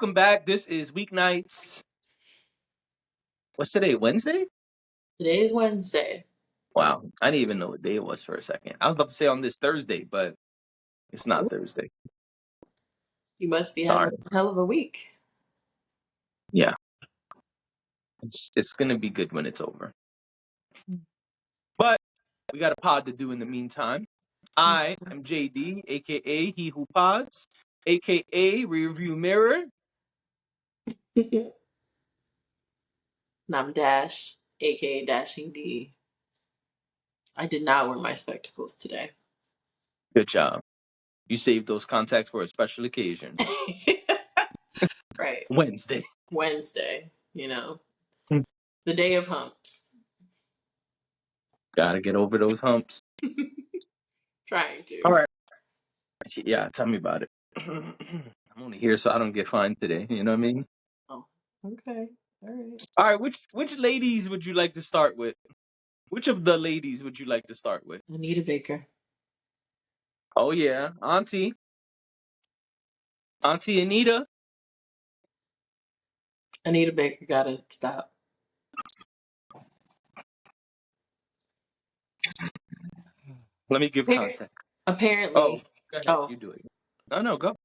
welcome back. This is Weeknights. What's today? Wednesday? Today is Wednesday. Wow, I didn't even know what day it was for a second. I was about to say on this Thursday, but it's not Thursday. You must be having Sorry. a hell of a week. Yeah, it's gonna be good when it's over. But we got a pod to do in the meantime. I am JD, aka He Who Pods, aka Rearview Mirror. And I'm Dash, aka Dashing D. I did not wear my spectacles today. Good job. You saved those contacts for a special occasion. Right. Wednesday. Wednesday, the day of humps. Gotta get over those humps. Trying to. All right. Yeah, tell me about it. I'm only here so I don't get fined today. You know what I mean? Oh, okay. All right. All right. Which ladies would you like to start with? Which of the ladies would you like to start with? Anita Baker. Oh yeah, Auntie Anita. Anita Baker gotta stop. Let me give context. Apparently, Go ahead. You do it. No, go.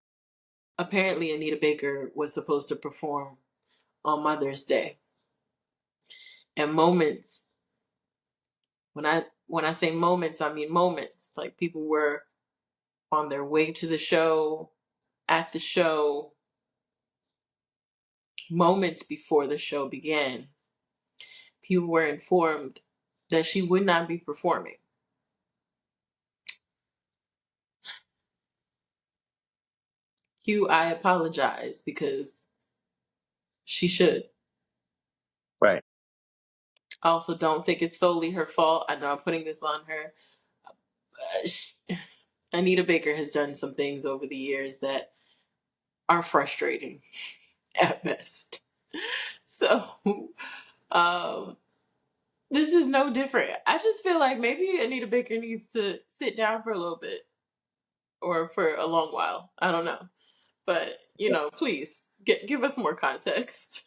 apparently Anita Baker was supposed to perform on Mother's Day. And moments, when I say moments, I mean moments. Like people were on their way to the show, at the show, moments before the show began. People were informed that she would not be performing. I apologize because she should. Right. I also don't think it's solely her fault. I know I'm putting this on her. Anita Baker has done some things over the years that are frustrating at best. So, this is no different. I just feel like maybe Anita Baker needs to sit down for a little bit or for a long while. I don't know. But, please give us more context.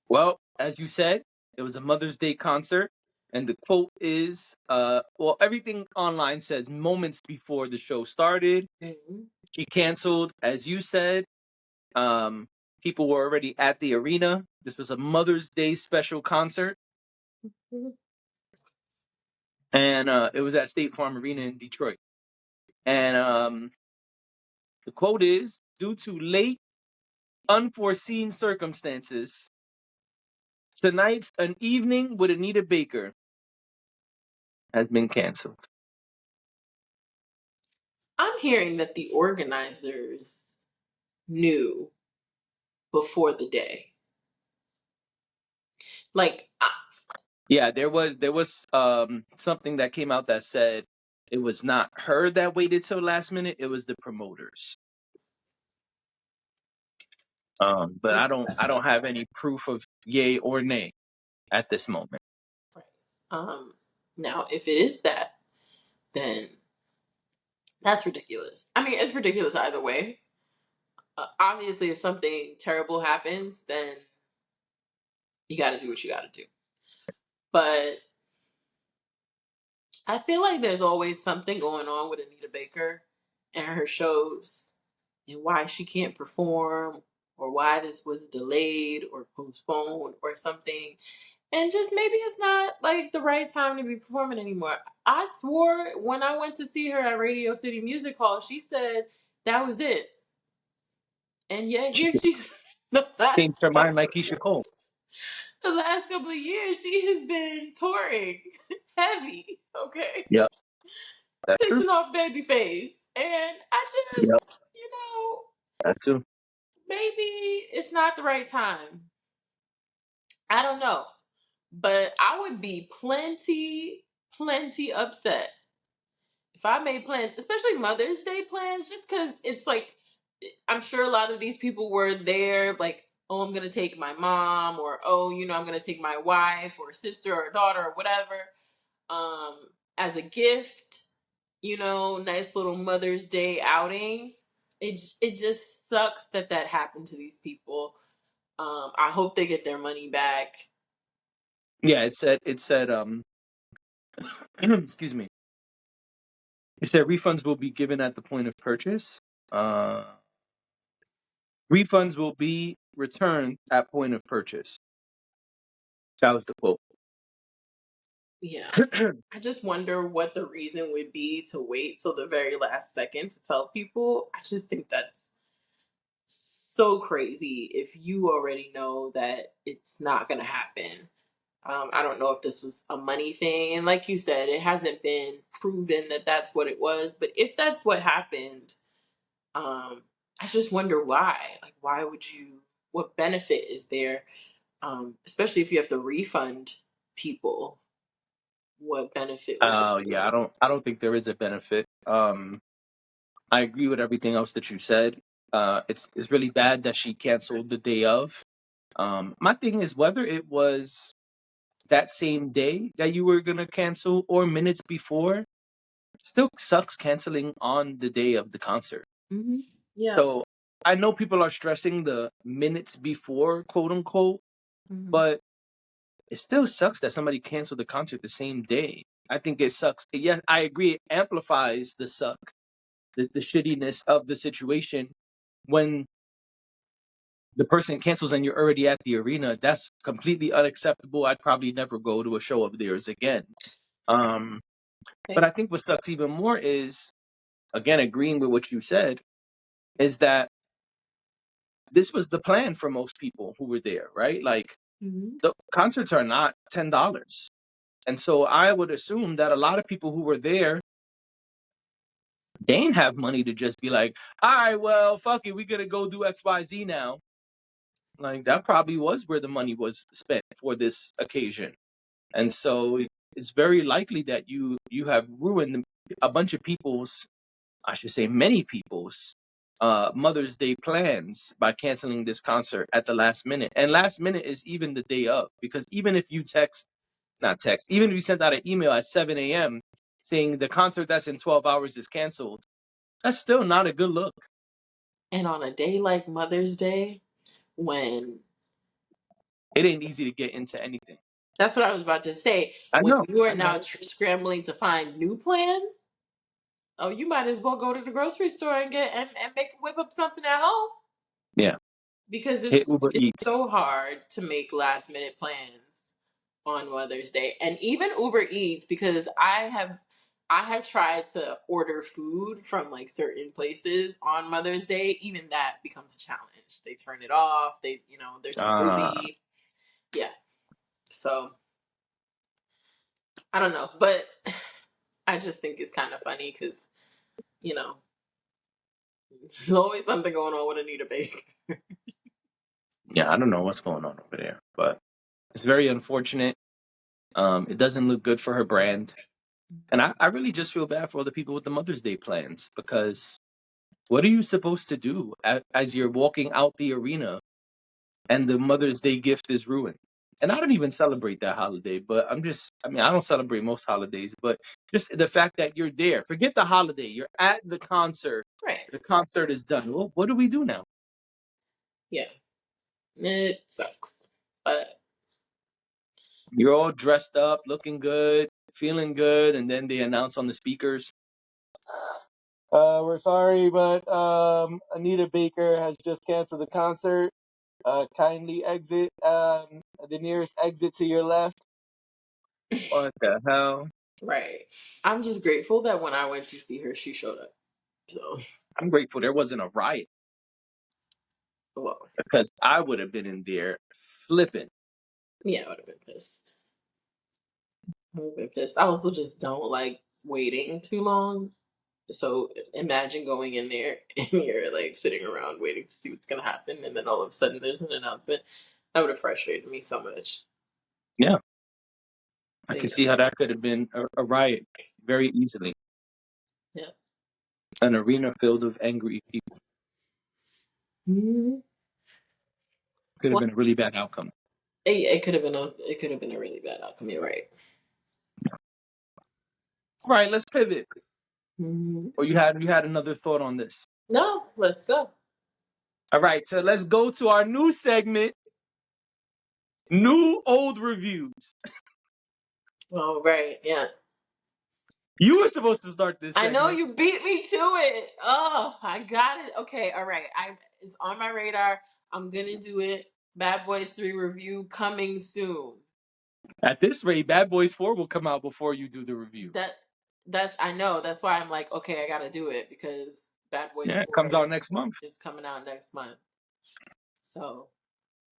Well, as you said, it was a Mother's Day concert, and the quote is, everything online says moments before the show started. Mm-hmm. She canceled, as you said. People were already at the arena. This was a Mother's Day special concert. Mm-hmm. And it was at State Farm Arena in Detroit. And the quote is, due to late, unforeseen circumstances, tonight's An Evening with Anita Baker has been canceled. I'm hearing that the organizers knew before the day. Like, Yeah, there was something that came out that said it was not her that waited till last minute, it was the promoters. But I don't have any proof of yay or nay at this moment. right. Now, if it is that, then that's ridiculous. I mean, it's ridiculous either way. Obviously, if something terrible happens, then you got to do what you got to do. But I feel like there's always something going on with Anita Baker and her shows and why she can't perform or why this was delayed or postponed or something. And just maybe it's not like the right time to be performing anymore. I swore when I went to see her at Radio City Music Hall, she said that was it. And yet She here she's the last changed her mind like Keisha Cole. the last couple of years she has been touring heavy, okay? Yep. That's true. Pissing off Babyface. And I just, Yep. you know, That too. maybe it's not the right time. I don't know. But I would be plenty upset if I made plans, especially Mother's Day plans, just because it's like, I'm sure a lot of these people were there, like, oh, I'm going to take my mom, or, oh, I'm going to take my wife or sister or daughter or whatever, as a gift, nice little Mother's Day outing. it just sucks that that happened to these people. I hope they get their money back. Yeah, it said excuse me. It said refunds will be given at the point of purchase. Uh, Refunds will be returned at point of purchase. That was the quote. Yeah. I just wonder what the reason would be to wait till the very last second to tell people. I just think that's so crazy if you already know that it's not going to happen. I don't know if this was a money thing. And like you said, it hasn't been proven that that's what it was. But if that's what happened, I just wonder why. Like, why would you? What benefit is there? Especially if you have to refund people. What benefit would there Oh be? yeah, I don't think there is a benefit. I agree with everything else that you said. It's really bad that she canceled the day of. My thing is whether it was that same day that you were gonna cancel or minutes before, still sucks canceling on the day of the concert. Hmm. Yeah. So I know people are stressing the minutes before, quote unquote, Hmm. but it still sucks that somebody canceled the concert the same day. I think it sucks. Yes, I agree. It amplifies the suck, the shittiness of the situation when the person cancels and you're already at the arena. That's completely unacceptable. I'd probably never go to a show of theirs again. Um, but Okay. I think what sucks even more is, again, agreeing with what you said, is that this was the plan for most people who were there, right? Like Hmm. the concerts are not $10. And so I would assume that a lot of people who were there, they ain't have money to just be like, all right, well, fuck it, we're gonna go do XYZ now. Like that probably was where the money was spent for this occasion. And so it's very likely that you have ruined a bunch of people's, I should say many people's Mother's Day plans by canceling this concert at the last minute. And last minute is even the day of, because even if you not text, even if you sent out an email at 7 a.m. saying the concert that's in 12 hours is canceled, that's still not a good look. And on a day like Mother's Day, when It ain't easy to get into anything. that's what I was about to say, I when know, you are I know. now scrambling to find new plans, oh, you might as well go to the grocery store and get and make whip up something at home Yeah, because hit Uber it's Eats. so hard to make last minute plans on Mother's Day. And even Uber Eats, because I have tried to order food from like certain places on Mother's Day. Even that becomes a challenge. They turn it off. They're too Ah, busy. Yeah. So I don't know, but I just think it's kind of funny because you know there's always something going on with Anita Baker. yeah, I don't know what's going on over there, but it's very unfortunate. It doesn't look good for her brand. And I really just feel bad for all the people with the Mother's Day plans, because what are you supposed to do as you're walking out the arena and the Mother's Day gift is ruined? And I don't even celebrate that holiday, but I mean, I don't celebrate most holidays, but just the fact that you're there, forget the holiday, you're at Right. the concert is done. Well, what do we do now? Yeah. It sucks. But You're all dressed up, looking good, feeling good, and then they announce on the speakers, we're sorry, but Anita Baker has just canceled the concert. Kindly exit the nearest exit to your left. What the hell? right. I'm just grateful that when I went to see her, she showed up. So, I'm grateful there wasn't a riot, well, because I would have been in there flipping. yeah, I would have been pissed. I would have been pissed. I also just don't like waiting too long. So imagine going in there and you're like sitting around waiting to see what's gonna happen, and then all of a sudden there's an announcement. That would have frustrated me so much. Yeah, I But can see how that could have been a riot very easily. yeah. An arena filled of angry people Mhm. could have Well, been a really bad outcome. it could have been a really bad outcome. You're right. All right, let's pivot. Mhm. Or you had another thought on this? No, let's go. All right, so let's go to our new segment, new old reviews. Oh, right. Yeah. You were supposed to start this I know segment. you beat me to it. Oh, I got it. Okay, all right. It's on my radar. I'm gonna do it. Bad Boys 3 review coming soon. At this rate, Bad Boys 4 will come out before you do the review. That that's I know. That's why I'm like, okay, I gotta do it because Bad Boys Yeah, it 4 comes out next month. is coming out next month. So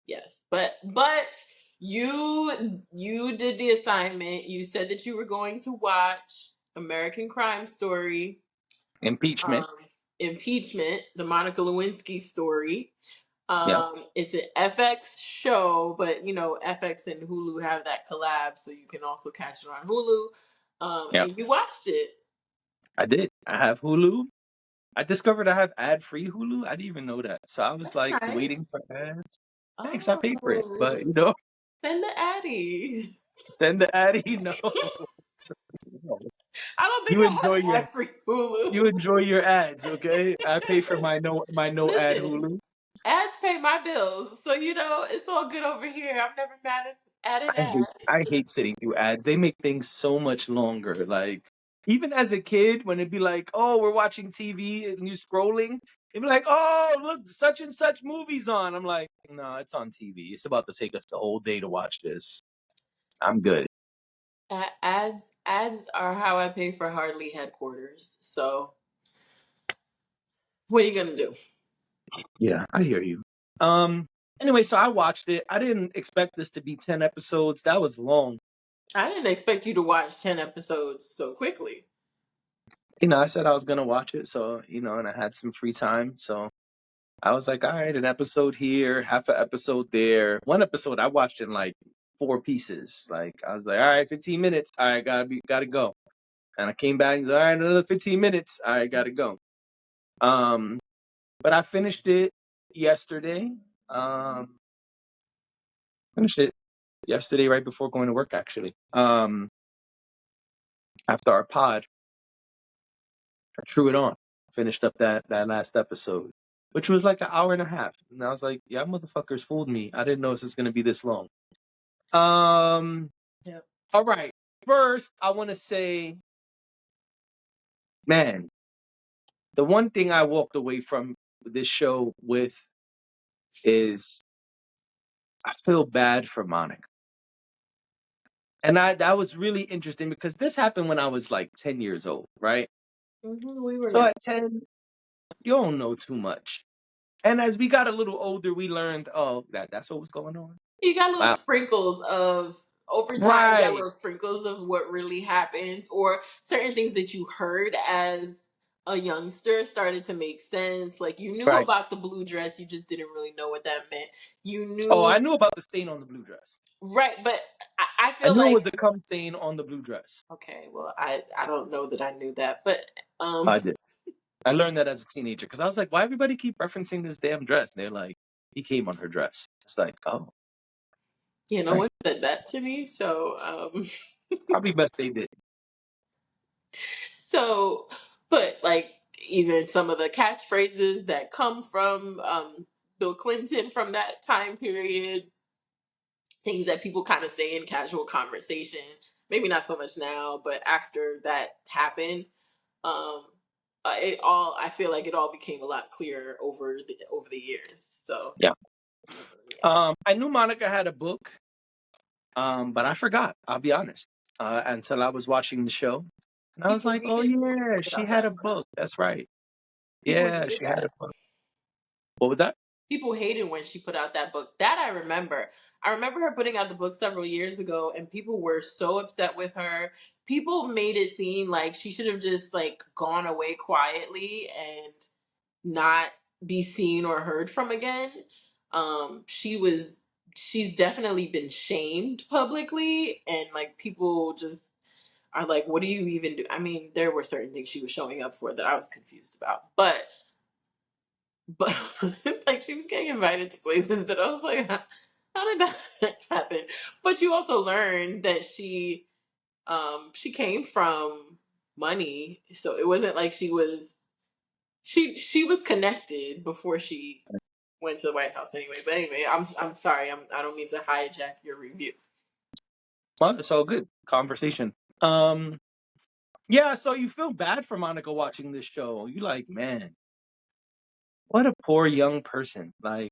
yes. But you did the assignment. You said that you were going to watch American Crime Story, Impeachment. um, Impeachment, the Monica Lewinsky story. Yep. It's an FX show, but you know, FX and Hulu have that collab, so you can also catch it on Hulu. Yep. And you watched it. I did. I have Hulu. I discovered I have ad-free Hulu. I didn't even know that. So I was That's like waiting nice. for ads. Thanks, I paid for it. Oh, But you know, send the Addy. send the addy. No. No. I don't think You I enjoy have your ad free Hulu. you enjoy your ads, okay? I pay for my no ad Listen, Hulu. ads pay my bills, so you know it's all good over here. I'm never mad at an ad. I hate sitting through ads. They make things so much longer. Like even as a kid, when it'd be like, "Oh, we're watching TV," and you scrolling, it'd be like, "Oh, look, such and such movies on." I'm like, "No, it's on TV. It's about to take us the whole day to watch this. I'm good." Ads are how I pay for Hardly headquarters. So what are you gonna do? Yeah, I hear you. Um. Anyway, so I watched it. I didn't expect this to be 10 episodes. That was long. I didn't expect you to watch 10 episodes so quickly. I said I was gonna watch it, so and I had some free time, so I was like, all right, an episode here, half an episode there. One episode I watched in like four pieces. Like I was like, all right, 15 minutes. All right, gotta go. And I came back and was like, all right, another 15 minutes. All right, gotta go. Um, but I finished it yesterday. Um, finished it yesterday right before going to work actually. After our pod, I threw it on. Finished up that last episode, which was like an hour and a half. And I was like, yeah, motherfuckers fooled me. I didn't know this was gonna be this long. Um, Yep. all right. First, I want to say, man, the one thing I walked away from this show with is I feel bad for Monica. And that was really interesting because this happened when I was like 10 years old, right? We were So young. at 10, you don't know too much. And as we got a little older, we learned, oh, that's what was going on. You got little Wow. sprinkles of over time. You got Right. little sprinkles of what really happened, or certain things that you heard as a youngster started to make sense. Like you knew Right. about the blue dress, you just didn't really know what that meant. You Oh, knew, I knew about the stain on the blue dress. right? But I I feel knew it like was a cum stain on the blue dress. okay. Well, I don't know that I knew that, but I did. I learned that as a teenager because I was like, why everybody keep referencing this damn dress? And they're like, he came on her dress. It's like, oh, no right. one said that to me. So Probably best they did. so, but like even some of the catchphrases that come from Bill Clinton from that time period, things that people kind of say in casual conversation, maybe not so much now, but after that happened, um, I feel like it all became a lot clearer over the years. So Yeah. yeah, I knew Monica had a book, but I forgot. I'll be honest. Until I was watching the show, and I was people like, oh hated when yeah, she put she out had that a book. book. That's right. People Yeah, hated she had that. a book. What was that? People hated when she put out that book. That I remember. I remember her putting out the book several years ago, and people were so upset with her. People made it seem like she should have just like gone away quietly and not be seen or heard from again. She's definitely been shamed publicly, and like people just are like, "What do you even do?" I mean, there were certain things she was showing up for that I was confused about, but like she was getting invited to places that I was like, how did that happen? But you also learned that she came from money, so it wasn't like she was She was connected before she went to the White House anyway. But anyway, I'm sorry. I don't mean to hijack your review. Well, it's all good conversation. Yeah, so you feel bad for Monica watching this show. You like, man, what a poor young person. Like,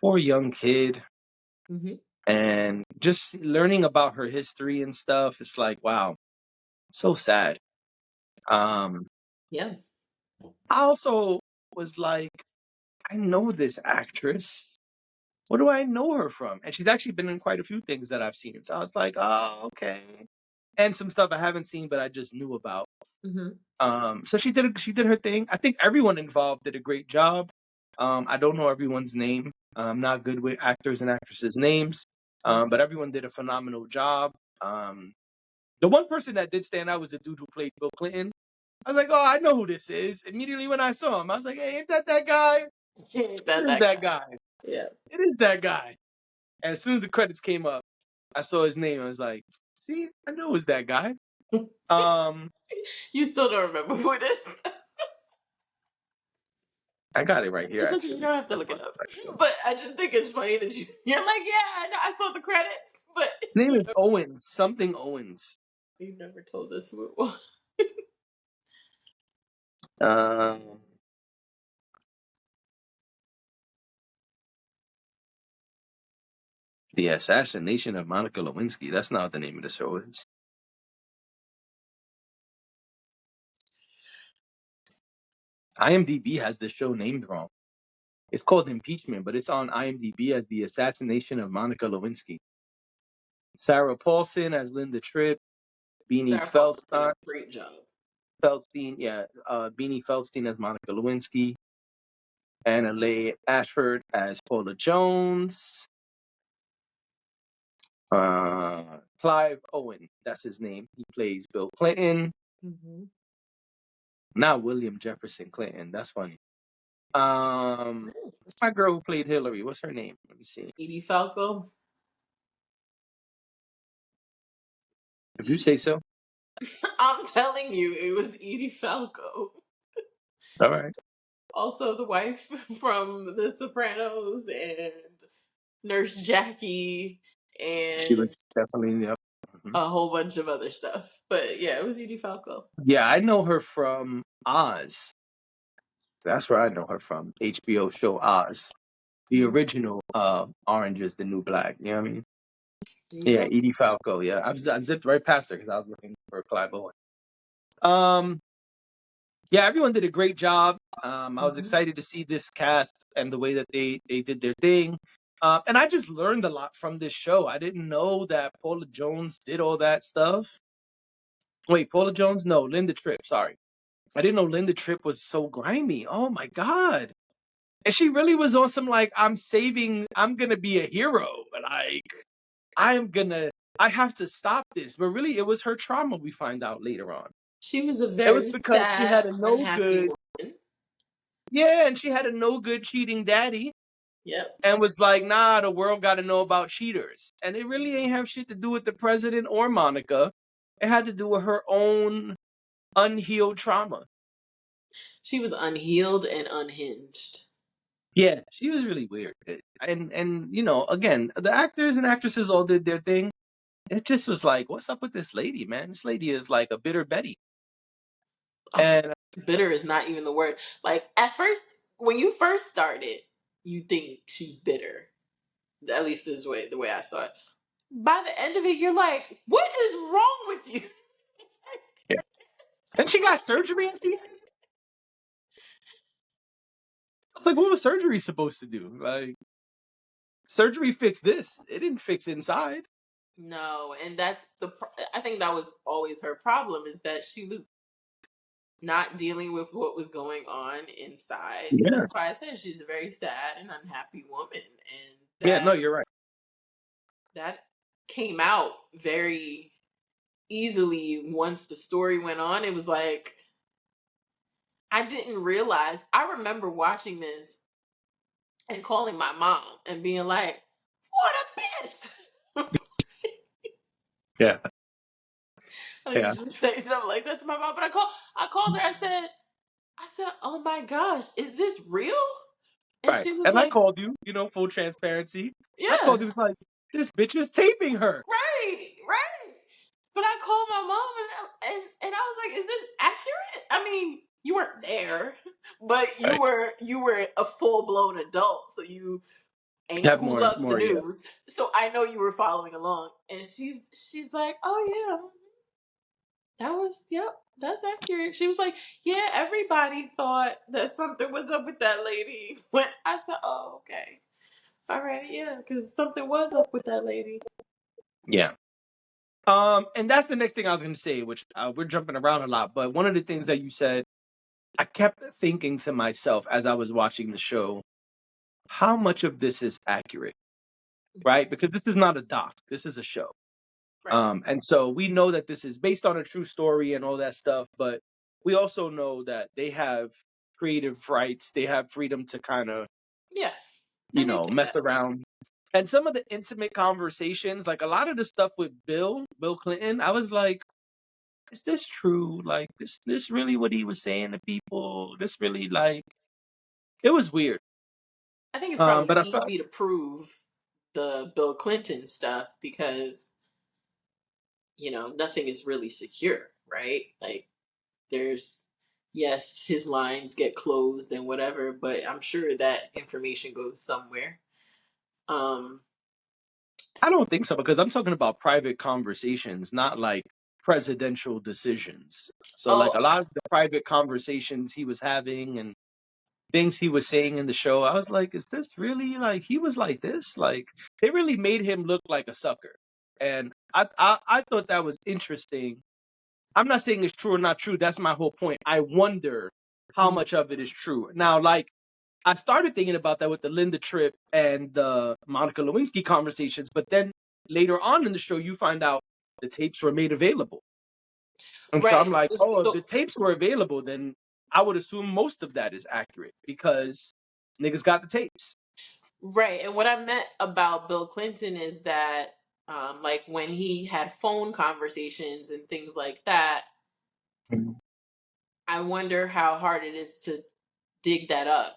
poor young kid. Mm-hmm. And just learning about her history and stuff, it's like, wow, so sad. Um, Yeah. I also was like, I know this actress. What do I know her from? And she's actually been in quite a few things that I've seen. So I was like, oh, okay. And some stuff I haven't seen, but I just knew about. Mm-hmm. So she did her thing. I think everyone involved did a great job. I don't know everyone's name. I'm not good with actors and actresses' names. But everyone did a phenomenal job. The one person that did stand out was the dude who played Bill Clinton. I was like, oh, I know who this is. Immediately when I saw him, I was like, hey, ain't that guy? Ain't It that is that that guy? guy. Yeah. It is that guy. And as soon as the credits came up, I saw his name. I was like, see, I know it's that guy. Um, You still don't remember who it is? I got it right here, It's okay. You actually. don't have to look it up. But I just think it's funny that you're like, yeah, I know. I saw the credits, but His name is Owens, something Owens. you never told us who it was. Um, the Assassination of Monica Lewinsky. That's not what the name of the show is. IMDb has the show named wrong. It's called Impeachment, but it's on IMDb as The Assassination of Monica Lewinsky. Sarah Paulson as Linda Tripp, Beanie Sarah Paulson did a Feldstein, great job. Beanie Feldstein as Monica Lewinsky, Anna Leigh Ashford as Paula Jones, Clive Owen, that's his name. He plays Bill Clinton, Mm-hmm. not William Jefferson Clinton. That's funny. What's my girl who played Hillary? What's her name? Let me see. Edie Falco. If you say so. I'm telling you, it was Edie Falco. All right. Also, the wife from The Sopranos and Nurse Jackie She and was definitely, yep. Mhm. a whole bunch of other stuff. But yeah, it was Edie Falco. Yeah, I know her from Oz. That's where I know her from. HBO show Oz. The Mm-hmm. original Orange is the New Black. You know what I mean? There you Yeah, go. Edie Falco. Yeah, I zipped right past her because I was looking for Clive Owen. Um, yeah, everyone did a great job. I was Mm-hmm. excited to see this cast and the way that they did their thing. And I just learned a lot from this show. I didn't know that Paula Jones did all that stuff. Wait, Paula Jones? No, Linda Tripp. Sorry. I didn't know Linda Tripp was so grimy. Oh my God. And she really was on some like, I'm gonna be a hero. Like, I have to stop this. But really, it was her trauma we find out later on. She was a It was very because she had sad, a no unhappy good, woman. yeah, and she had a no good cheating daddy Yep. and was like, nah, the world got to know about cheaters. And it really ain't have shit to do with the president or Monica. It had to do with her own unhealed trauma. She was unhealed and unhinged. Yeah, she was really weird. And you know, again, the actors and actresses all did their thing. It just was like, what's up with this lady, man? This lady is like a bitter Betty. Oh, And bitter is not even the word. Like at first, when you first started, you think she's bitter. At least this way, the way I saw it. By the end of it, you're like, what is wrong with you? yeah. And she got surgery at the end. I was like, what was surgery supposed to do? Like, surgery fixed this. It didn't fix inside. No, and that's I think that was always her problem is that she was not dealing with what was going on inside. Yeah. That's why I said she's a very sad and unhappy woman, and Yeah, no, you're right. that came out very easily once the story went on. It was like I didn't realize. I remember watching this and calling my mom and being like, "What a bitch!" Yeah. I Yeah. usually say something like that to my mom, but I called her. I said, I said, "Oh my gosh, is this real?" And Right. she was And I like, called you, full transparency. I called "Yeah, you, was like, this bitch is taping her. right, right." But I called my mom and I was like, "Is this accurate?" I mean, you weren't there, but Right. you were a full blown adult, so you and Have who more, loves the more, yeah. news. So I know you were following along. And she's like, "Oh yeah, that was yep, that's accurate." She was like, "Yeah, everybody thought that something was up with that lady." When I said, "Oh, okay. All right, yeah, because something was up with that lady." Yeah. And that's the next thing I was going to say, which we're jumping around a lot. But one of the things that you said, I kept thinking to myself as I was watching the show, how much of this is accurate, right? Because this is not a doc, this is a show. Right. And so we know that this is based on a true story and all that stuff, but we also know that they have creative rights. They have freedom to kind of, Yeah. And they mess around. And some of the intimate conversations, like a lot of the stuff with Bill Clinton, I was like, is this true? Like, this really what he was saying to people? This really, like, it was weird. I think it's probably But I felt, easy to prove the Bill Clinton stuff because, nothing is really secure, right? Like there's yes, his lines get closed and whatever, but I'm sure that information goes somewhere. Um I don't think so, because I'm talking about private conversations, not like presidential decisions. So, like, a oh, lot of the private conversations he was having and things he was saying in the show, I was like, is this really, like, he was like this? Like, they really made him look like a sucker. And I thought that was interesting. I'm not saying it's true or not true. That's my whole point. I wonder how mm, much of it is true. Now, like, I started thinking about that with the Linda Tripp and the Monica Lewinsky conversations, but then later on in the show, you find out the tapes were made available. And so I'm right. like, oh, if So the tapes were available, then I would assume most of that is accurate because niggas got the tapes. right, and what I meant about Bill Clinton is that like when he had phone conversations and things like that, Mhm. I wonder how hard it is to dig that up.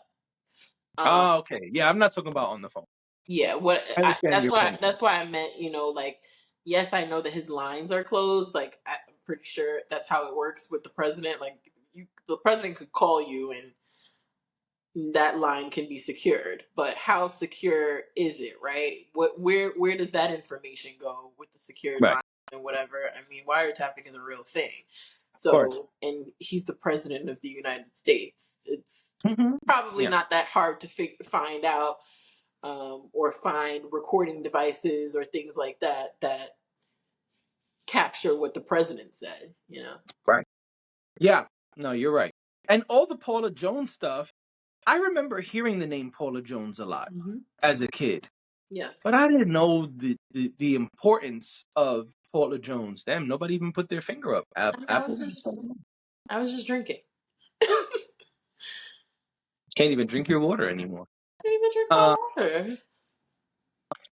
Um Oh, okay. Yeah, I'm not talking about on the phone. Yeah, I understand your point. that's why I meant, like yes, I know that his lines are closed. Like I'm pretty sure that's how it works with the president. Like the president could call you and that line can be secured. But how secure is it, right? Where does that information go with the secured Right. line and whatever? I mean, wiretapping is a real thing. Of course. So, and he's the president of the United States. It's Hmm. probably Yeah. not that hard to find out or find recording devices or things like that that capture what the president said. Right. Yeah. No, you're right. And all the Paula Jones stuff, I remember hearing the name Paula Jones a lot Hmm. as a kid. Yeah, But I didn't know the importance of Paula Jones. Damn, nobody even put their finger up. I Apple was just just I was just drinking. can't even drink your water anymore. Didn't even drink Uh, my water.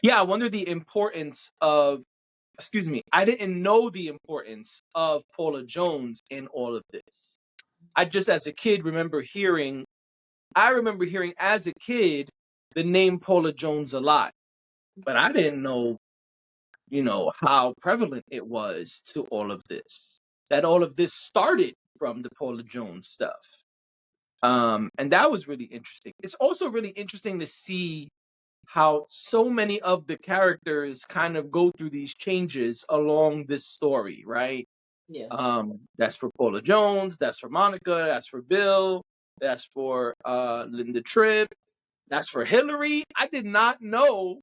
yeah, I wonder the importance of. Excuse me. I didn't know the importance of Paula Jones in all of this. I just, as a kid, remember hearing. I remember hearing as a kid the name Paula Jones a lot, but I didn't know how prevalent it was to all of this. That all of this started from the Paula Jones stuff. And that was really interesting. It's also really interesting to see how so many of the characters kind of go through these changes along this story, right? Yeah. That's for Paula Jones, that's for Monica, that's for Bill, that's for Linda Tripp, that's for Hillary. I did not know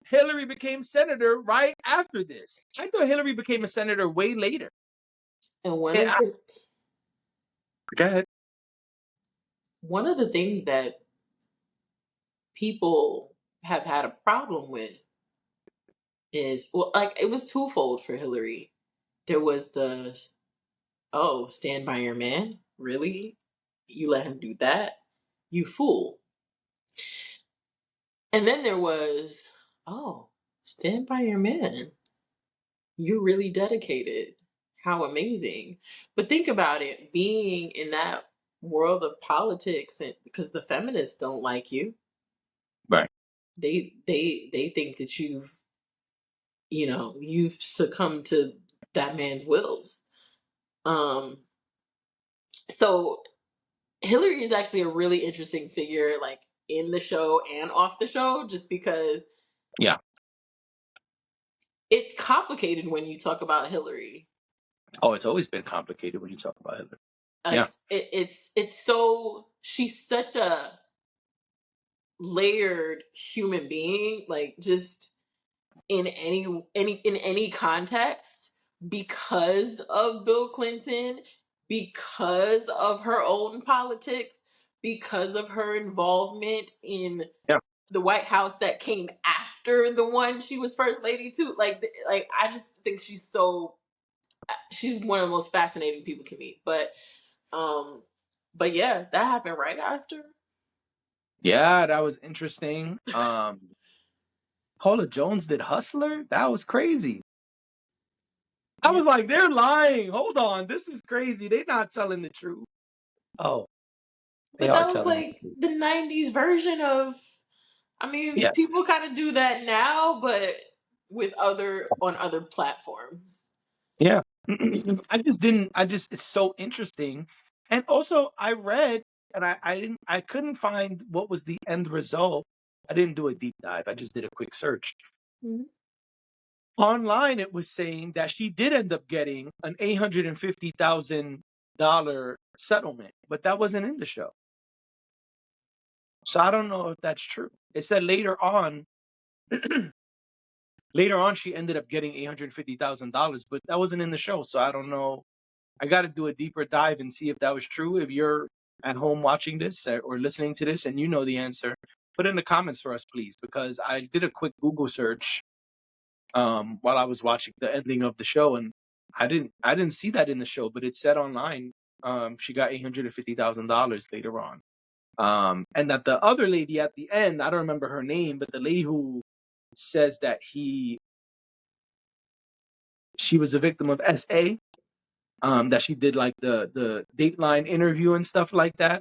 Hillary became senator right after this. I thought Hillary became a senator way later. And Yeah, go ahead. one of the things that people have had a problem with is, well, like it was twofold for Hillary. There was the, oh, stand by your man, really? You let him do that? You fool. And then there was, oh, stand by your man. You're really dedicated. How amazing. But think about it, being in that world of politics, and because the feminists don't like you, Right. they think that you've succumbed to that man's wills. Um, so Hillary is actually a really interesting figure, like in the show and off the show, just because Yeah. it's complicated when you talk about Hillary. Oh, it's always been complicated when you talk about Hitler. Yeah. Like it's so she's such a layered human being, like just in any context, because of Bill Clinton, because of her own politics, because of her involvement in Yeah. the White House that came after the one she was first lady to. Like I just think she's one of the most fascinating people to me. Um but yeah, that happened right after. Yeah, that was interesting. Paula Jones did Hustler? That was crazy. I Yeah. was like, they're lying. Hold on. This is crazy. They're not telling the truth. Oh, they But are that was telling the like truth. the 90s version of, I mean, Yes. people kind of do that now, but with other platforms. Yeah. It's so interesting. And also I read and I couldn't find what was the end result. I didn't do a deep dive. I just did a quick search. Mhm. Online it was saying that she did end up getting an $850,000 settlement, but that wasn't in the show. So I don't know if that's true. It said later on she ended up getting $850,000, but that wasn't in the show. So I don't know. I got to do a deeper dive and see if that was true. If you're at home watching this or listening to this and you know the answer, put in the comments for us, please, because I did a quick Google search while I was watching the ending of the show, and I didn't see that in the show, but it said online she got $850,000 later on. And that the other lady at the end, I don't remember her name, but the lady who says that she was a victim of SA, that she did like the Dateline interview and stuff like that.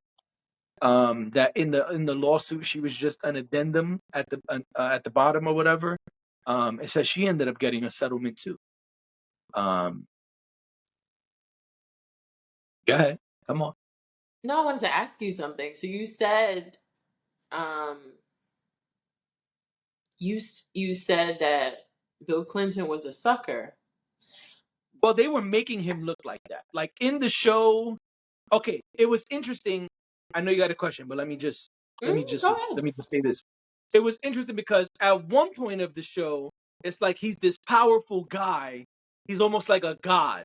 That in the lawsuit she was just an addendum at the bottom or whatever. It says she ended up getting a settlement too. Um, Go ahead, come on. No, I wanted to ask you something. So you said, um, you said that Bill Clinton was a sucker. Well, they were making him look like that, like in the show. Okay, it was interesting. I know you got a question, but Go ahead. let me just say this. It was interesting because at one point of the show, it's like he's this powerful guy. He's almost like a god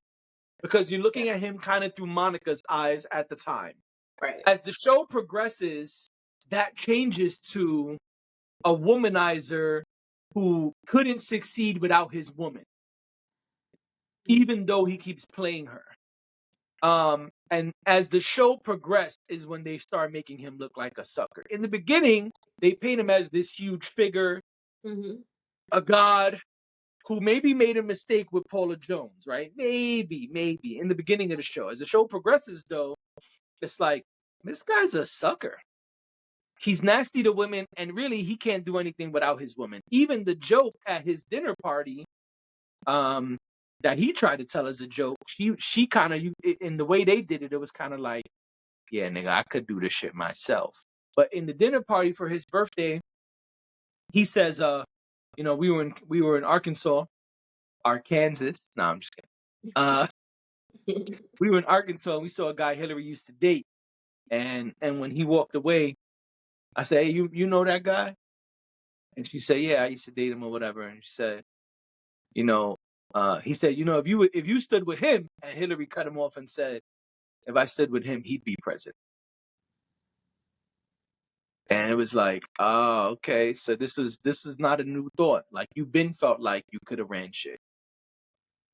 because you're Yeah. looking at him kind of through Monica's eyes at the time. Right. As the show progresses, that changes to a womanizer who couldn't succeed without his woman, even though he keeps playing her. And as the show progressed is when they start making him look like a sucker. In the beginning, they paint him as this huge figure, Mm-hmm. a god who maybe made a mistake with Paula Jones, right? Maybe in the beginning of the show. As the show progresses, though, it's like this guy's a sucker. He's nasty to women, and really, he can't do anything without his woman. Even the joke at his dinner party, um, that he tried to tell as a joke, she kind of, in the way they did it, it was kind of like, yeah, nigga, I could do this shit myself. But in the dinner party for his birthday, he says, we were in Arkansas. No, I'm just kidding. Uh, we were in Arkansas and we saw a guy Hillary used to date. And when he walked away, I said, hey, you know that guy? And she said, yeah, I used to date him or whatever. And she said, you know, he said, if you stood with him, and Hillary cut him off and said, if I stood with him, he'd be president. And it was like, oh, okay. So this was not a new thought. Like you've been felt like you could have ran shit.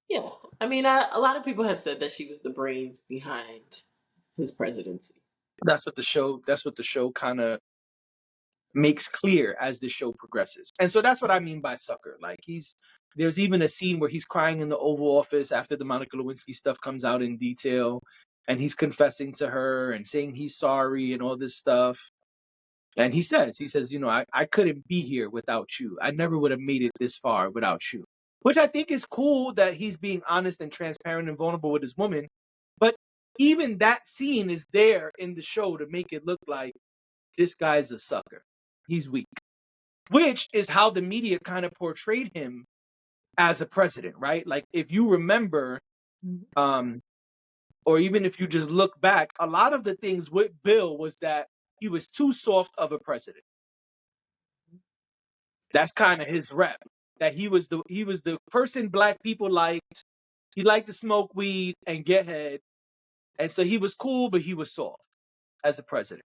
Yeah. I mean, a lot of people have said that she was the brains behind his presidency. That's what the show kind of makes clear as the show progresses. And so that's what I mean by sucker. Like there's even a scene where he's crying in the Oval Office after the Monica Lewinsky stuff comes out in detail. and he's confessing to her and saying he's sorry and all this stuff. And he says, I couldn't be here without you. I never would have made it this far without you. Which I think is cool that he's being honest and transparent and vulnerable with his woman. But even that scene is there in the show to make it look like this guy's a sucker. He's weak. Which is how the media kind of portrayed him as a president, right? Like if you remember, um, or even if you just look back, a lot of the things with Bill was that he was too soft of a president. That's kind of his rep. That he was the person black people liked. He liked to smoke weed and get head, and so he was cool, but he was soft as a president.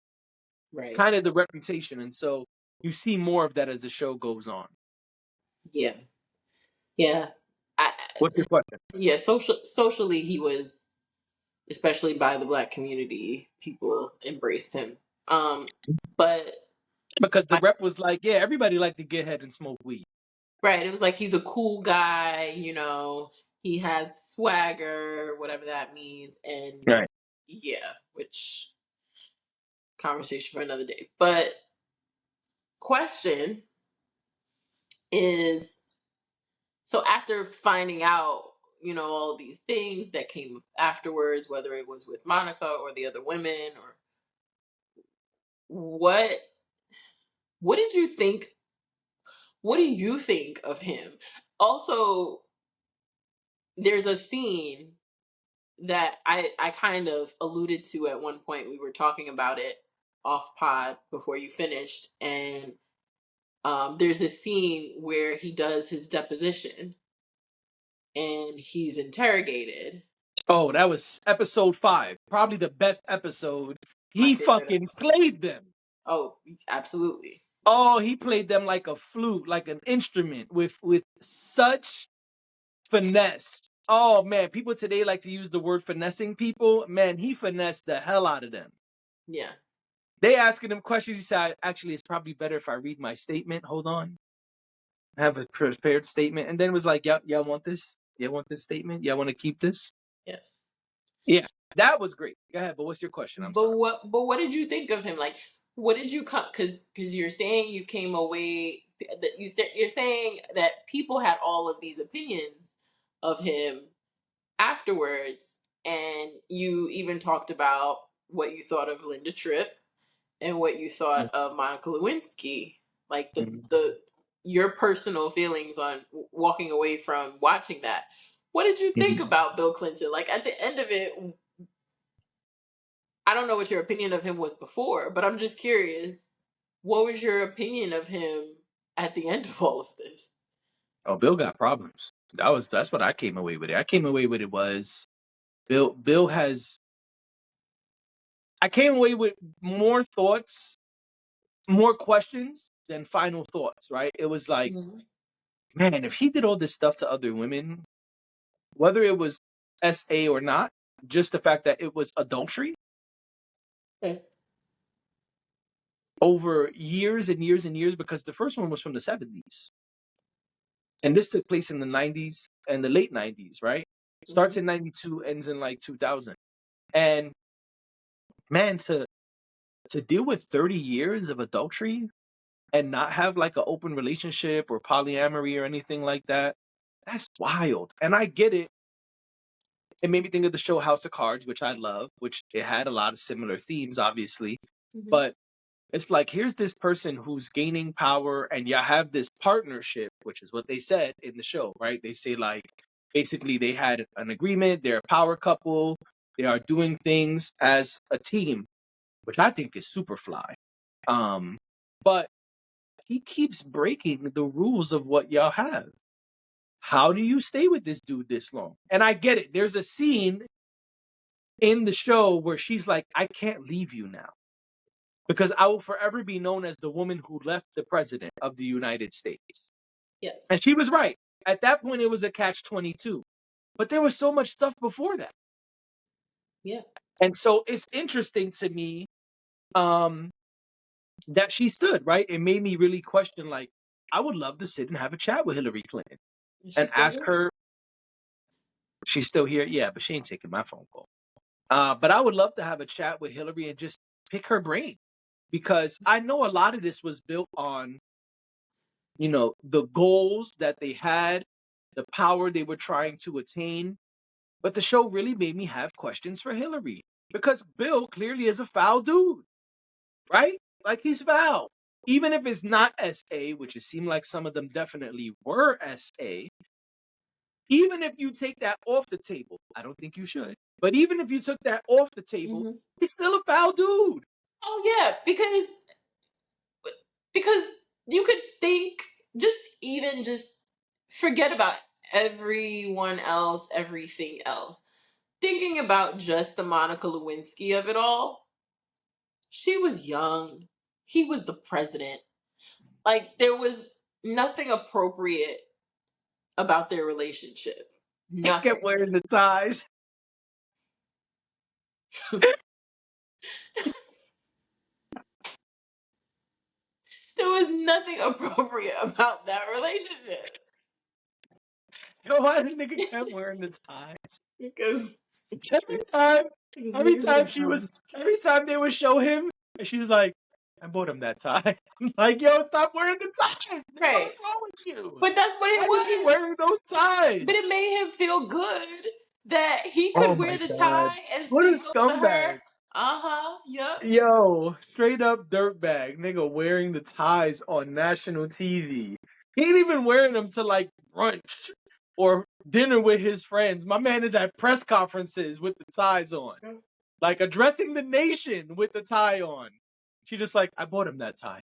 It's Right. kind of the reputation, and so you see more of that as the show goes on. Yeah. Yeah. I, What's your question? yeah. Socially, he was, especially by the black community, people embraced him. But Because the my, rep was like, yeah, everybody liked to get head and smoke weed. right, it was like he's a cool guy. He has swagger, whatever that means, and Right. yeah, which conversation for another day. But question is, so after finding out, all these things that came afterwards, whether it was with Monica or the other women, or what what did you think? What do you think of him? Also, there's a scene that I kind of alluded to at one point. We were talking about it off pod before you finished, and there's a scene where he does his deposition and he's interrogated. Oh, that was episode 5. Probably the best episode. My He favorite fucking episode. played them. Oh, absolutely. Oh, he played them like a flute, like an instrument with such finesse. Oh man, people today like to use the word finessing people. Man, he finessed the hell out of them. Yeah. They asking him questions. He said, actually, it's probably better if I read my statement. Hold on. I have a prepared statement. And then was like, y'all want this? Y'all want this statement? Y'all want to keep this? Yeah. Yeah. That was great. Go ahead, but what's your question? I'm sorry. But what did you think of him? Like, what did you come? Because you're saying you came away that you're saying that people had all of these opinions of him afterwards, and you even talked about what you thought of Linda Tripp and what you thought of Monica Lewinsky, like Mhm. the your personal feelings on walking away from watching that. What did you think Mhm. about Bill Clinton? Like at the end of it, I don't know what your opinion of him was before, but I'm just curious. What was your opinion of him at the end of all of this? Oh, Bill got problems. That's what I came away with it. I came away with it was Bill has I came away with more thoughts, more questions than final thoughts, right? It was like, Mhm. man, if he did all this stuff to other women, whether it was SA or not, just the fact that it was adultery Okay. over years and years and years, because the first one was from the 70s. And this took place in the 90s and the late 90s, right? Starts Mhm. in 92, ends in like 2000. And man, to deal with 30 years of adultery and not have like an open relationship or polyamory or anything like that, that's wild. And I get it. It made me think of the show House of Cards, which I love, which it had a lot of similar themes, obviously. Mhm. But it's like, here's this person who's gaining power, and you have this partnership, which is what they said in the show, right? They say, like, basically, they had an agreement, they're a power couple, they are doing things as a team, which I think is super fly. But he keeps breaking the rules of what y'all have. How do you stay with this dude this long? And I get it. There's a scene in the show where she's like, I can't leave you now because I will forever be known as the woman who left the president of the United States. Yeah. And she was right. At that point, it was a catch 22. But there was so much stuff before that. Yeah. And so it's interesting to me um, that she stood, right? It made me really question, like, I would love to sit and have a chat with Hillary Clinton And and she's still ask here. her, she's still here? Yeah, but she ain't taking my phone call. But I would love to have a chat with Hillary and just pick her brain, because I know a lot of this was built on, the goals that they had, the power they were trying to attain. But the show really made me have questions for Hillary, because Bill clearly is a foul dude, right? Like, he's foul. Even if it's not SA, which it seemed like some of them definitely were SA, even if you take that off the table, I don't think you should, but even if you took that off the table, Mm-hmm. he's still a foul dude. Oh yeah, because you could think, just forget about everyone else, everything else. Thinking about just the Monica Lewinsky of it all, she was young. He was the president. Like, there was nothing appropriate about their relationship. He kept Nothing. wearing the ties. There was nothing appropriate about that relationship. Why the nigga kept wearing the ties? Because Every time, every niggas time are she dumb. was, every time they would show him, and she's like, "I bought him that tie." I'm like, yo, stop wearing the ties. Nigga, Right. what's wrong with you? But that's what it Why you keep was. wearing those But ties? it made him feel good that he Oh could my wear the god, tie and what a signal to her, scumbag! yep. Yo, straight up dirtbag, nigga, wearing the ties on national TV. He ain't even wearing them to like brunch or dinner with his friends. My man is at press conferences with the ties on, like addressing the nation with the tie on. She just like, I bought him that tie.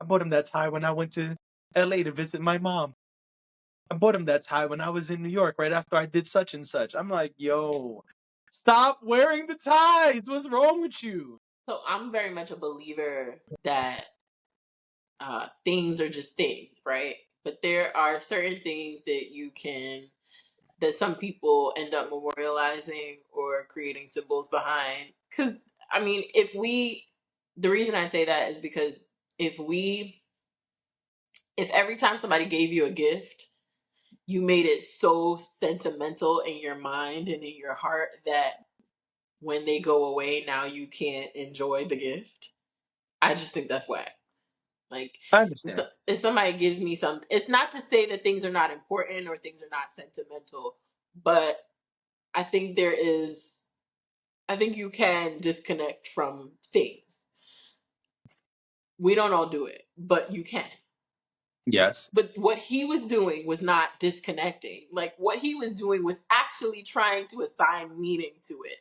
I bought him that tie when I went to LA to visit my mom. I bought him that tie when I was in New York right after I did such and such. I'm like, yo, stop wearing the ties. What's wrong with you? So I'm very much a believer that things are just things, right? But there are certain things that some people end up memorializing or creating symbols behind. Because, I mean, the reason I say that is because if we, if every time somebody gave you a gift, you made it so sentimental in your mind and in your heart that when they go away, now you can't enjoy the gift. I just think that's whack. Like, I understand. if somebody gives me something, it's not to say that things are not important or things are not sentimental, but I think there is, I think you can disconnect from things. We don't all do it, but you can. Yes. But what he was doing was not disconnecting. Like, what he was doing was actually trying to assign meaning to it.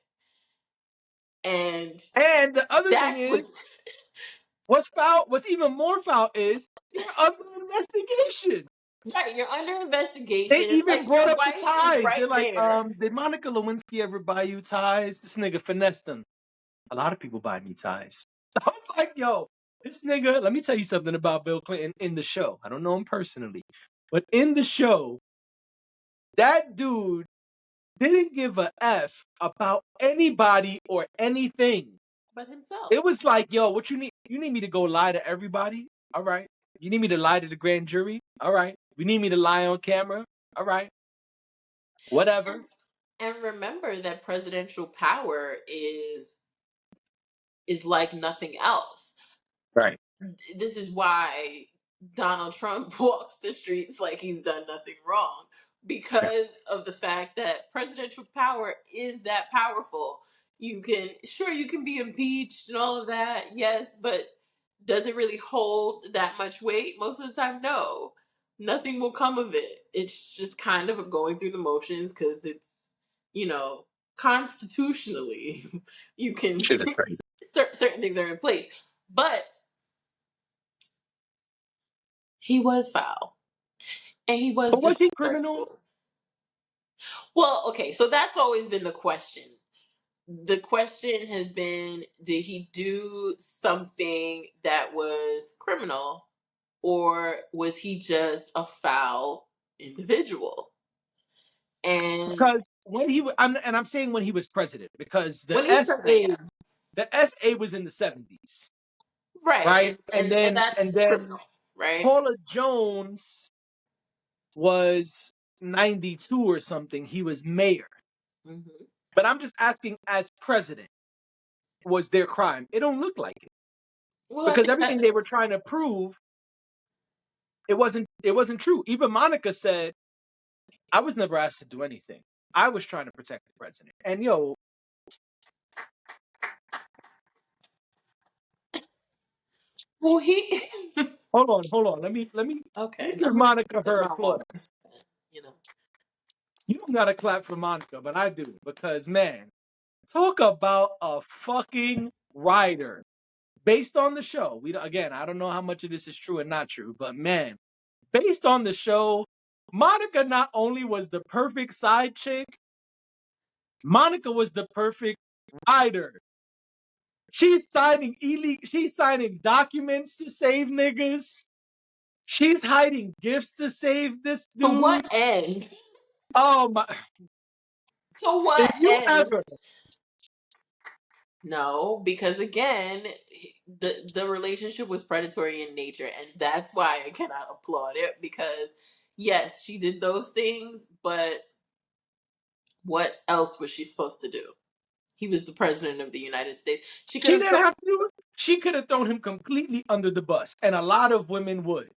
And And the other thing that's what, is, what's foul, what's even more foul is you're under investigation. right, you're under They investigation. even Like, brought your up the wife is ties. They're right like, there. did Monica Lewinsky ever buy you ties? This nigga finessed them. A lot of people buy me ties. I was like, yo, this nigga, let me tell you something about Bill Clinton in the show. I don't know him personally, but in the show, that dude didn't give a F about anybody or anything. But himself. It was like, yo, what you need? You need me to go lie to everybody? All right. You need me to lie to the grand jury? All right. You need me to lie on camera? All right. Whatever. And remember that presidential power is like nothing else. Right. This is why Donald Trump walks the streets like he's done nothing wrong, Yeah. because of the fact that presidential power is that powerful. You can be impeached and all of that, yes, but does it really hold that much weight? Most of the time, no. Nothing will come of it. It's just kind of going through the motions because it's, you know, constitutionally, you can, Shit is crazy. certain things are in place. But he was foul and he was But was he criminal? disrespectful. Well, okay, so that's always been the question. The question has been, did he do something that was criminal, or was he just a foul individual? And Because when he was, I'm saying when he was president, because when he was president, yeah. The SA was in the 70s, Right. right? And And that's then criminal, right? Paula Jones was 92 or something. He was mayor. Hmm. But I'm just asking, as president, was their crime? It don't look like it. Well, I Because think everything that. they were trying to prove, it wasn't true. Even Monica said, I was never asked to do anything. I was trying to protect the president. And Well, he. hold on. Let me Okay, give let me Monica sip her my water. applause. You know. You don't gotta clap for Monica, but I do. Because man, talk about a fucking writer. Based on the show. Again, I don't know how much of this is true and not true, but man, based on the show, Monica not only was the perfect side chick, Monica was the perfect writer. She's signing documents to save niggas. She's hiding gifts to save this To what dude. end? Oh my, To if what you end? ever No, because again, the relationship was predatory in nature, and that's why I cannot applaud it. Because yes, she did those things, but what else was she supposed to do? He was the president of the United States. She could she have didn't took, have to do it, she could have thrown him completely under the bus. And a lot of women would.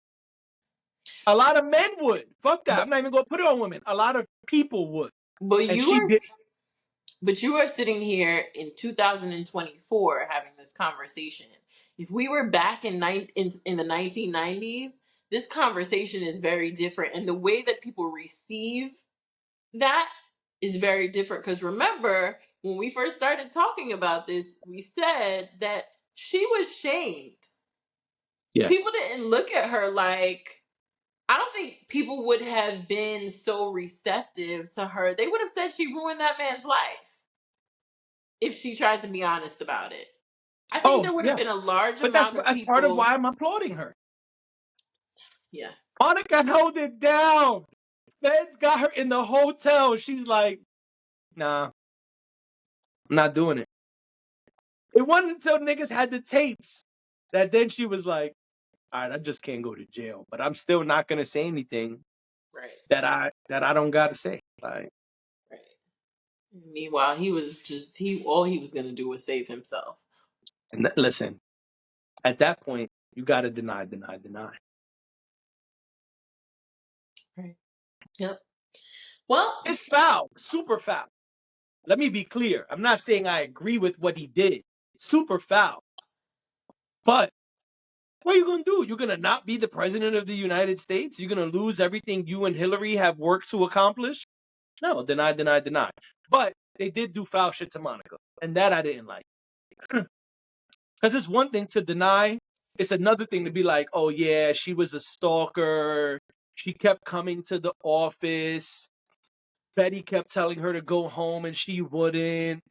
A lot of men would. Fuck that. but I'm not even gonna put it on women. A lot of people would. but And you she are did. but you are sitting here in 2024 having this conversation. If we were back in the 1990s, this conversation is very different, and the way that people receive that is very different. Because remember, when we first started talking about this, we said that she was shamed. People Yes. didn't look at her like, I don't think people would have been so receptive to her. They would have said she ruined that man's life if she tried to be honest about it. I think Oh, there would have been a yes. large But that's amount of that's part of people. why I'm applauding her. Yeah, Monica held it down. Feds got her in the hotel. She's like, nah, I'm not doing it. It wasn't until niggas had the tapes that then she was like, all right, I just can't go to jail. But I'm still not gonna say anything right, that I don't gotta say. Like, right. Meanwhile, he was just he all he was gonna do was save himself. and listen, at that point, you gotta deny, deny, deny. Right. Yep. Well, It's foul, super foul. Let me be clear. I'm not saying I agree with what he did. Super foul. But what are you going to do? You're going to not be the president of the United States? You're going to lose everything you and Hillary have worked to accomplish? No, deny, deny, deny. But they did do foul shit to Monica. And that I didn't like. Because it's one thing to deny. It's another thing to be like, oh, yeah, she was a stalker. She kept coming to the office. Betty kept telling her to go home and she wouldn't.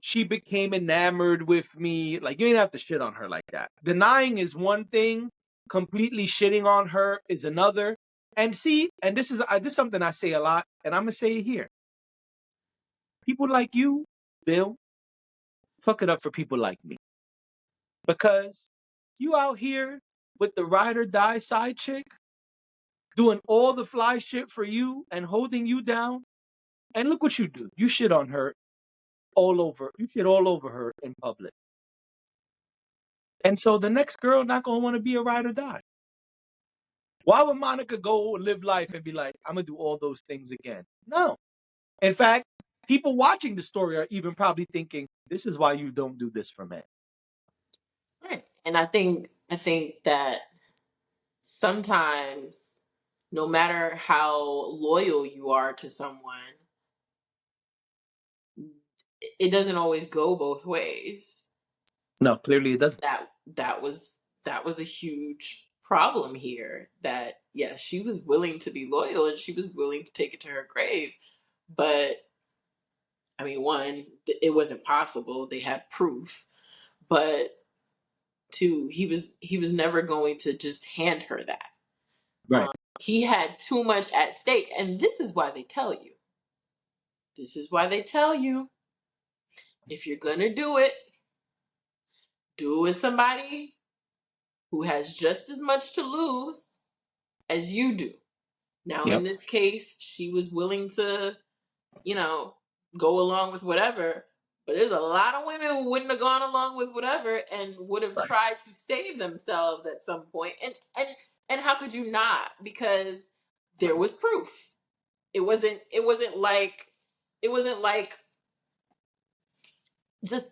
She became enamored with me. Like, you didn't have to shit on her like that. Denying is one thing, completely shitting on her is another. And see, and this is something I say a lot, and I'm gonna say it here. People like you, Bill, fuck it up for people like me. Because you out here with the ride or die side chick, doing all the fly shit for you and holding you down. And look what you do. You shit on her all over. You shit all over her in public. And so the next girl not gonna want to be a ride or die. Why would Monica go live life and be like, I'm gonna do all those things again? No. In fact, people watching the story are even probably thinking, this is why you don't do this for men. right. And I think that sometimes, no matter how loyal you are to someone, it doesn't always go both ways. No, clearly it doesn't. That was a huge problem here. That yes, she was willing to be loyal and she was willing to take it to her grave, but I mean, one, it wasn't possible. They had proof, but two, he was never going to just hand her that. Right. He had too much at stake, and this is why they tell you. This is why they tell you, if you're gonna do it with somebody who has just as much to lose as you do. Now, in Yep. this case, she was willing to, you know, go along with whatever. But there's a lot of women who wouldn't have gone along with whatever and would have Right. tried to save themselves at some point. And how could you not? Because there was proof. It wasn't like just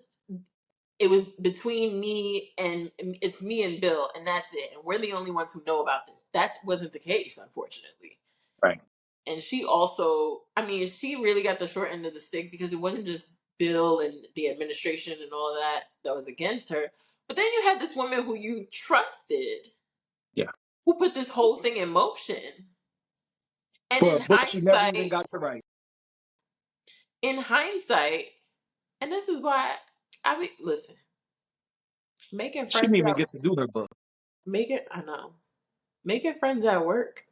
it was between me and it's me and Bill, and that's it. And we're the only ones who know about this. That wasn't the case, unfortunately. Right. And she also, I mean, she really got the short end of the stick because it wasn't just Bill and the administration and all that was against her. But then you had this woman who you trusted, Yeah. who put this whole thing in motion. And For a book she never even got to write. in hindsight, and this is why I mean, listen, making She friends didn't even at get to do her book. I know, making friends at work.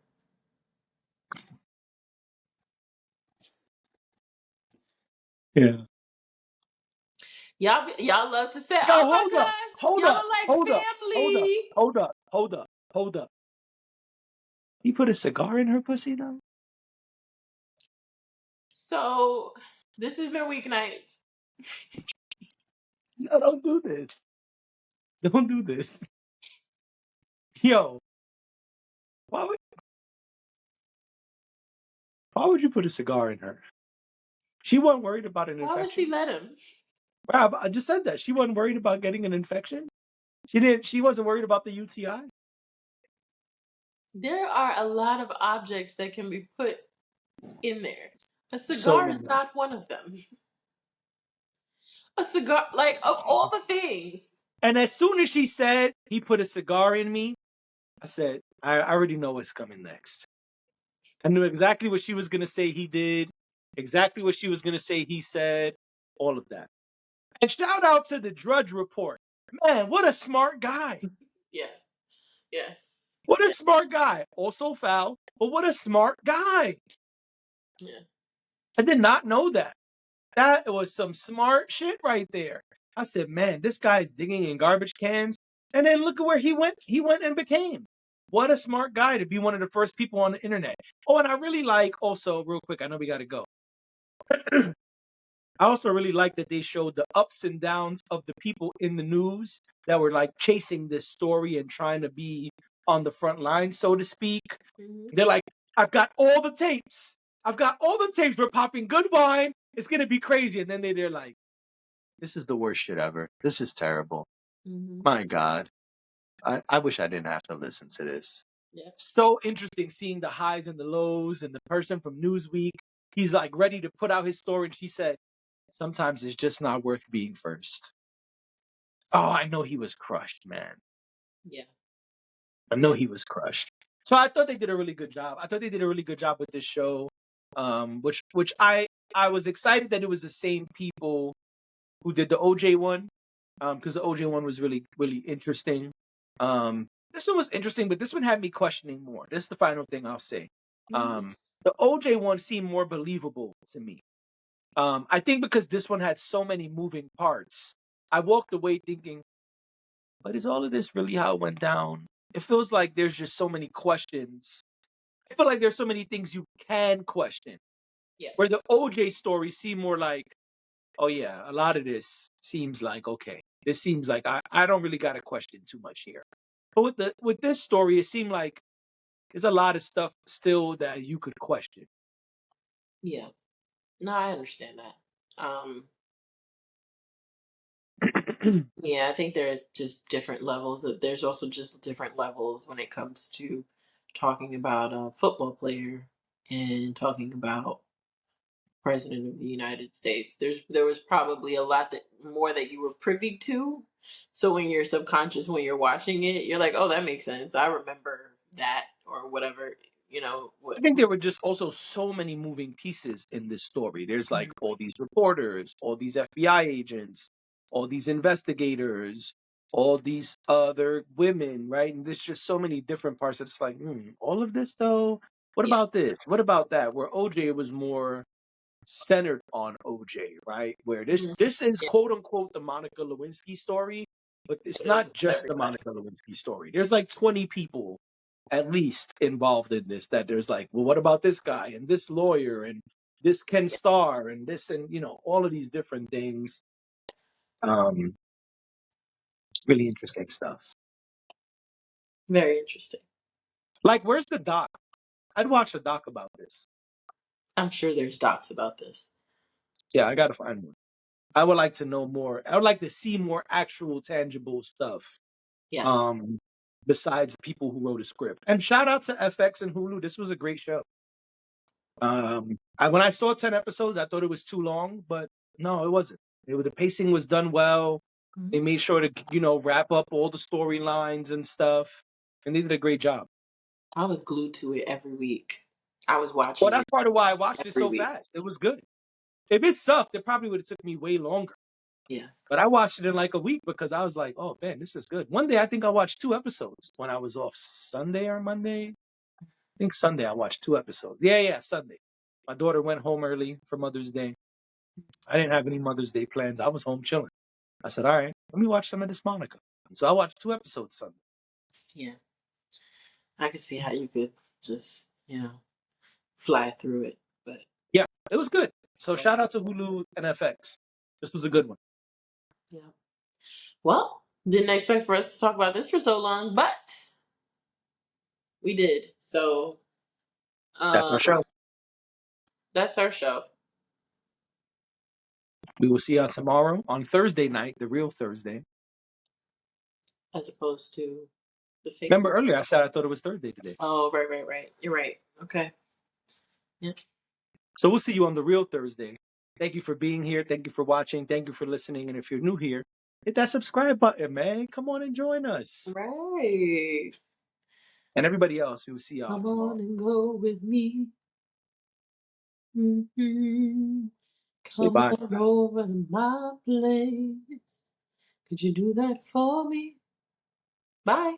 Yeah. Y'all love to say, Yo, "Oh my hold up, gosh, hold y'all up, are like hold up, hold up, family." hold up, hold up, hold up. He put a cigar in her pussy though? So this has been Weeknights. No, don't do this. Don't do this. Yo, why would you put a cigar in her? She wasn't worried about an Why would she infection. let him? Wow, I just said that. She wasn't worried about getting an infection. She wasn't worried about the UTI. There are a lot of objects that can be put in there. A So cigar is many not one of them. A cigar, like of all the things. And as soon as she said he put a cigar in me, I said, I already know what's coming next. I knew exactly what she was going to say he did, exactly what she was going to say he said, all of that. And shout out to the Drudge Report. Man, what a smart guy. Yeah, yeah, What a yeah, smart guy. Also foul, but what a smart guy. yeah. I did not know that. That was some smart shit right there. I said, man, this guy's digging in garbage cans. And then look at where he went. He went and became. What a smart guy to be one of the first people on the internet. Oh, and I really like also, real quick, I know we got to go. I also really like that they showed the ups and downs of the people in the news that were like chasing this story and trying to be on the front line, so to speak. Mm-hmm. They're like, I've got all the tapes. I've got all the tapes. We're popping good wine. It's going to be crazy. And then they're like, this is the worst shit ever. This is terrible. Mm-hmm. My God. I wish I didn't have to listen to this. Yeah, So interesting seeing the highs and the lows and the person from Newsweek. He's like ready to put out his story. And she said, sometimes it's just not worth being first. Oh, I know he was crushed, man. yeah, I know yeah. he was crushed. So I thought they did a really good job. I thought they did a really good job with this show. Which I was excited that it was the same people who did the OJ one. Because the OJ one was really, really interesting. This one was interesting, but this one had me questioning more. This is the final thing I'll say. Mm-hmm. The OJ one seemed more believable to me. I think because this one had so many moving parts, I walked away thinking, but is all of this really how it went down? It feels like there's just so many questions. I feel like there's so many things you can question. Yeah, Where the OJ story seemed more like, oh yeah, a lot of this seems like okay. This seems like I don't really got to question too much here. But with this story, it seemed like there's a lot of stuff still that you could question. yeah. No, I understand that. Yeah, I think there are just different levels. There's also just different levels when it comes to talking about a football player and talking about president of the United States. There was probably a lot that more that you were privy to. So when you're subconscious, when you're watching it, you're like, oh, that makes sense. I remember that or whatever. I What? think there were just also so many moving pieces in this story. There's like all these reporters, all these FBI agents, all these investigators, all these other women, right? And there's just so many different parts. It's like, all of this though. What Yeah, about this? What about that? Where OJ was more centered on OJ, right? Where this mhm, this is yeah, quote unquote the Monica Lewinsky story, but it's but it's not not just the everybody. Monica Lewinsky story. There's like 20 people at least involved in this that there's like, well, what about this guy and this lawyer and this can Yeah. star and this and all of these different things. Um, really interesting stuff. Very interesting. Like, where's the doc? I'd watch a doc about this. I'm sure there's docs about this. Yeah, I gotta find one. I would like to know more. I would like to see more actual tangible stuff. Yeah. Um, besides people who wrote a script. And shout out to FX and Hulu. This was a great show. When I saw 10 episodes, I thought it was too long, but no, it wasn't. The pacing was done well. Mhm. They made sure to wrap up all the storylines and stuff, and they did a great job. I was glued to it every week. I was Well, watching that's it part of why I watched it every so week. fast. It was good. If it sucked, it probably would have took me way longer. Yeah. But I watched it in like a week because I was like, oh man, this is good. One day I think I watched 2 episodes when I was off Sunday or Monday. I think Sunday I watched 2 episodes. Yeah, Sunday. My daughter went home early for Mother's Day. I didn't have any Mother's Day plans. I was home chilling. I said, all right, let me watch some of this Monica. And so I watched 2 episodes Sunday. Yeah. I could see how you could just, fly through it. But Yeah, it was good. So shout out to Hulu and FX. This was a good one. yeah. Well, didn't expect for us to talk about this for so long, but we did. So That's our um show. that's our show. We will see y'all tomorrow on Thursday night, the real Thursday. As opposed to the fake Remember one. earlier I said I thought it was Thursday today. Oh, right. You're right. Okay. Yeah. So we'll see you on the real Thursday. Thank you for being here. Thank you for watching. Thank you for listening. And if you're new here, hit that subscribe button, man. Come on and join us. Right. And everybody else, we will see y'all Come tomorrow. on and go with me. Say Come bye. on over to my place. Could you do that for me? Bye.